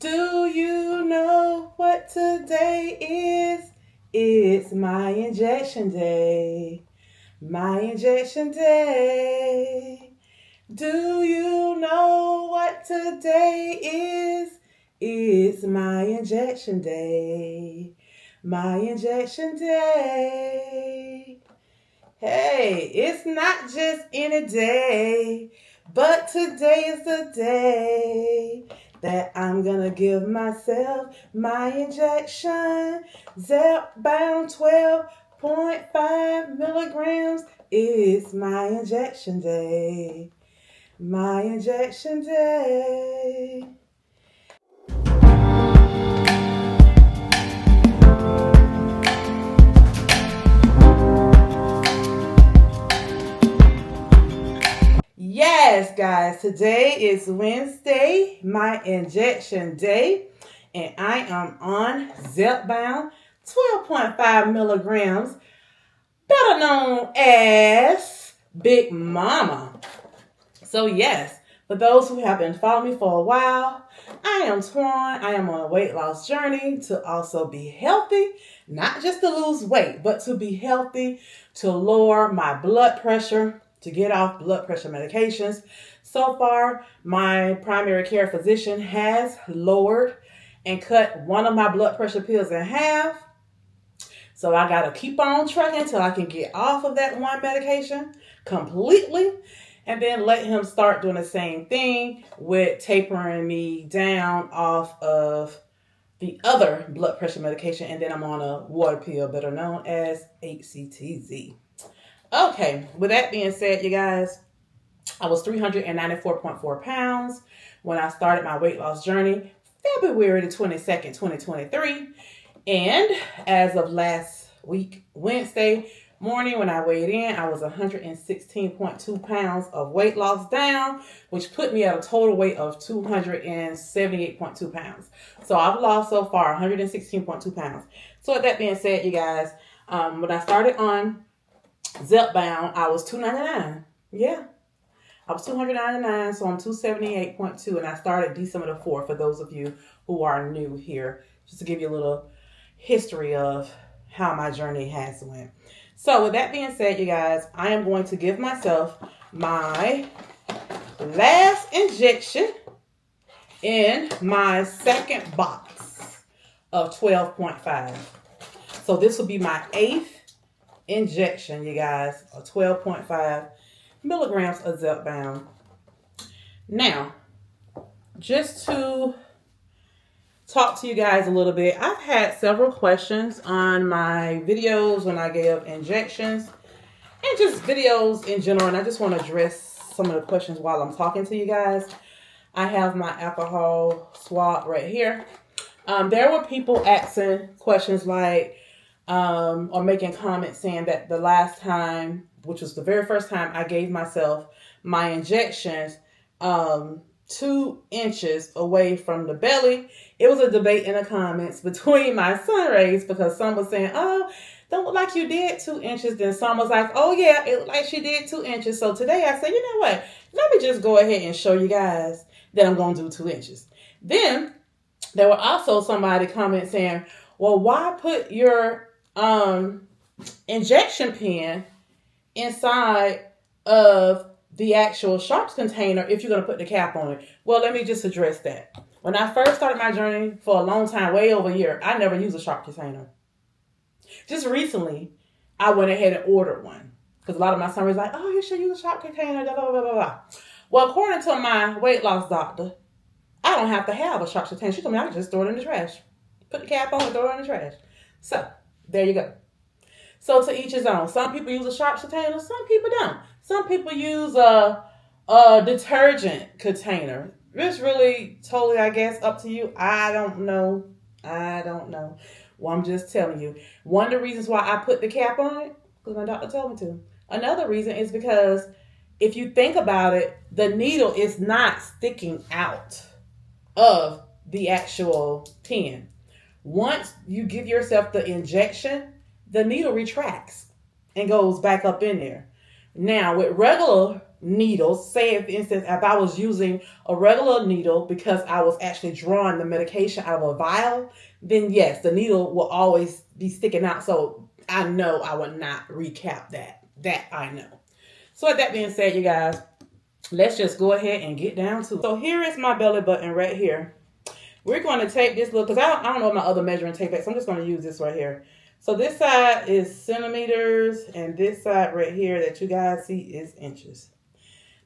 Do you know what today is? It's my injection day. My injection day. Do you know what today is? It's my injection day. My injection day. Hey, it's not just any day, but today is the day that I'm gonna give myself my injection. ZEPBOUND 12.5 milligrams. It's my injection day. My injection day. Yes, guys, today is Wednesday, my injection day, and I am on Zepbound 12.5 milligrams, better known as Big Mama. So yes, for those who have been following me for a while, I am Twaun. I am on a weight loss journey to also be healthy, not just to lose weight, but to be healthy, to lower my blood pressure, to get off blood pressure medications. So far, my primary care physician has lowered and cut one of my blood pressure pills in half. So I got to keep on trucking until I can get off of that one medication completely, and then let him start doing the same thing with tapering me down off of the other blood pressure medication. And then I'm on a water pill, better known as HCTZ. Okay, with that being said, you guys, I was 394.4 pounds when I started my weight loss journey, February the 22nd, 2023. And as of last week, Wednesday morning, when I weighed in, I was 116.2 pounds of weight loss down, which put me at a total weight of 278.2 pounds. So I've lost so far 116.2 pounds. So with that being said, you guys, when I started on Zepbound, I was $299. Yeah, I was $299, so I'm $278.2, and I started December the 4th. For those of you who are new here, just to give you a little history of how my journey has went. So with that being said, you guys, I am going to give myself my last injection in my second box of 12.5. So this will be my 8th injection, you guys, of 12.5 milligrams of Zepbound. Now, just to talk to you guys a little bit, I've had several questions on my videos when I gave injections and just videos in general, and I just want to address some of the questions while I'm talking to you guys. I have my alcohol swab right here. There were people asking questions like, or making comments saying that the last time, which was the very first time I gave myself my injections, 2 inches away from the belly. It was a debate in the comments between my sun rays, because some was saying, oh, don't look like you did 2 inches. Then some was like, oh yeah, it looked like she did 2 inches. So today I said, you know what? Let me just go ahead and show you guys that I'm going to do 2 inches. Then there were also somebody comment saying, well, why put your injection pen inside of the actual sharps container if you're going to put the cap on it? Well, let me just address that. When I first started my journey for a long time, way over a year, I never used a sharp container. Just recently, I went ahead and ordered one, because a lot of my son was like, oh, you should use a sharp container, blah, blah, blah, blah, blah. Well, according to my weight loss doctor, I don't have to have a sharp container. She told me I can just throw it in the trash. Put the cap on and throw it in the trash. So, there you go. So to each his own. Some people use a sharp container, some people don't. Some people use a detergent container. It's really totally, I guess, up to you. I don't know. Well, I'm just telling you. One of the reasons why I put the cap on it, because my doctor told me to. Another reason is because if you think about it, the needle is not sticking out of the actual pen. Once you give yourself the injection, the needle retracts and goes back up in there. Now, with regular needles, say if, for instance, if I was using a regular needle because I was actually drawing the medication out of a vial, then yes, the needle will always be sticking out. So I know I would not recap that. That I know. So with that being said, you guys, let's just go ahead and get down to it. So here is my belly button right here. We're going to take this little, because I don't know my other measuring tape, so I'm just going to use this right here. So this side is centimeters, and this side right here that you guys see is inches.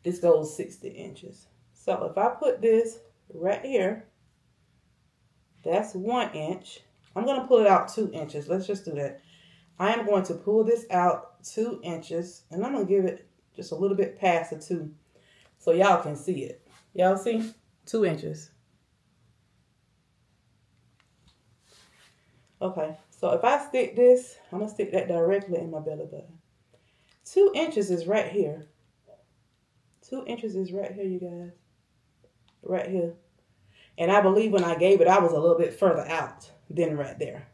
This goes 60 inches. So if I put this right here, that's 1 inch. I'm going to pull it out 2 inches. Let's just do that. I am going to pull this out 2 inches, and I'm going to give it just a little bit past the 2 so y'all can see it. Y'all see? 2 inches. Okay, so if I stick this, I'm going to stick that directly in my belly button. 2 inches is right here. 2 inches is right here, you guys. Right here. And I believe when I gave it, I was a little bit further out than right there.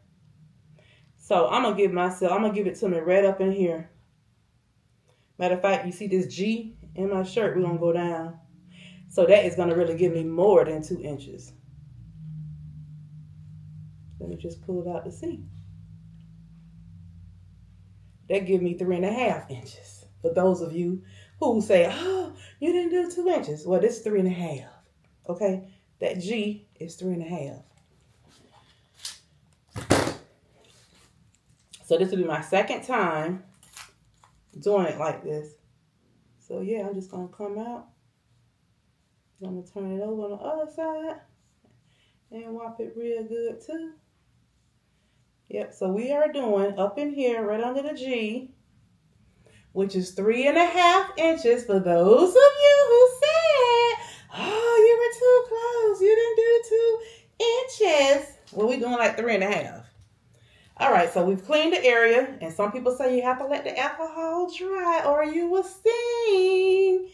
So I'm going to give it to me right up in here. Matter of fact, you see this G in my shirt, we're going to go down. So that is going to really give me more than 2 inches. Let me just pull it out to see. That gives me 3.5 inches. For those of you who say, oh, you didn't do 2 inches. Well, this is 3.5. Okay? That G is 3.5. So this will be my second time doing it like this. So yeah, I'm just going to come out. I'm going to turn it over on the other side. And whop it real good too. Yep, so we are doing up in here, right under the G, which is 3.5 inches for those of you who said, oh, you were too close. You didn't do 2 inches. Well, we're doing like 3.5. All right, so we've cleaned the area, and some people say you have to let the alcohol dry or you will sting.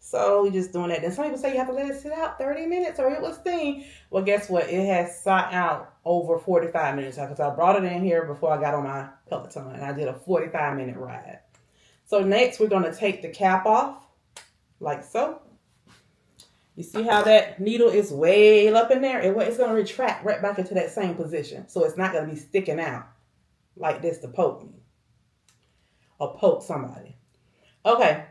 So we're just doing that. Then some people say you have to let it sit out 30 minutes or it will sting. Well, guess what? It has sat out over 45 minutes because I brought it in here before I got on my Peloton, and I did a 45-minute ride. So next, we're going to take the cap off like so. You see how that needle is way up in there? It's going to retract right back into that same position. So it's not going to be sticking out like this to poke me or poke somebody. Okay.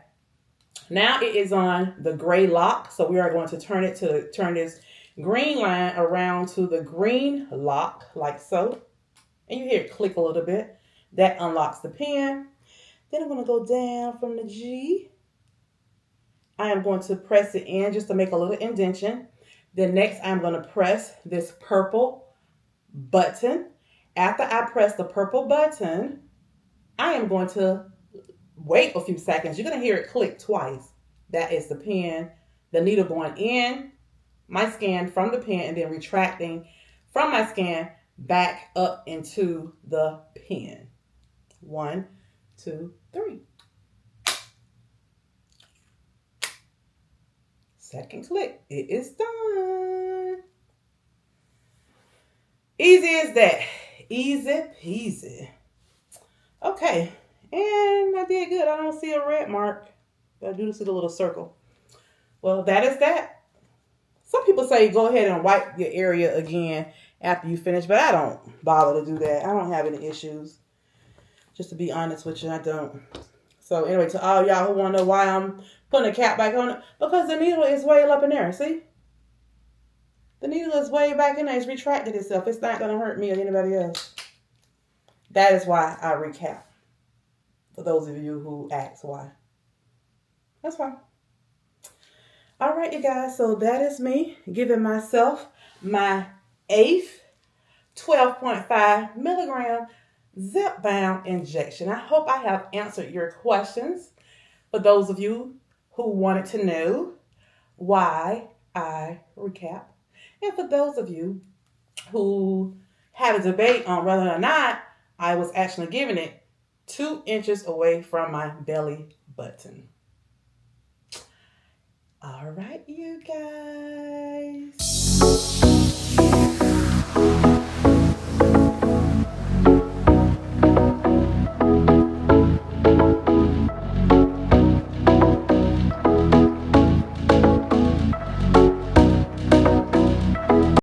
Now it is on the gray lock. So we are going to turn this green line around to the green lock like so. And you hear it click a little bit. That unlocks the pen. Then I'm going to go down from the G. I am going to press it in just to make a little indentation. Then next I'm going to press this purple button. After I press the purple button, I am going to wait a few seconds. You're going to hear it click twice. That is the pen, the needle going in my skin from the pen and then retracting from my skin back up into the pen. 1, 2, 3. Second click. It is done. Easy as that. Easy peasy. Okay. And I did good. I don't see a red mark. But I do see the little circle. Well, that is that. Some people say go ahead and wipe your area again after you finish. But I don't bother to do that. I don't have any issues. Just to be honest with you, I don't. So anyway, to all y'all who want to know why I'm putting a cap back on it, because the needle is way up in there. See? The needle is way back in there. It's retracted itself. It's not going to hurt me or anybody else. That is why I recap. For those of you who ask why. That's fine. All right, you guys. So that is me giving myself my 8th 12.5 milligram Zepbound injection. I hope I have answered your questions. For those of you who wanted to know why I recap. And for those of you who had a debate on whether or not I was actually giving it 2 inches away from my belly button. All right, you guys.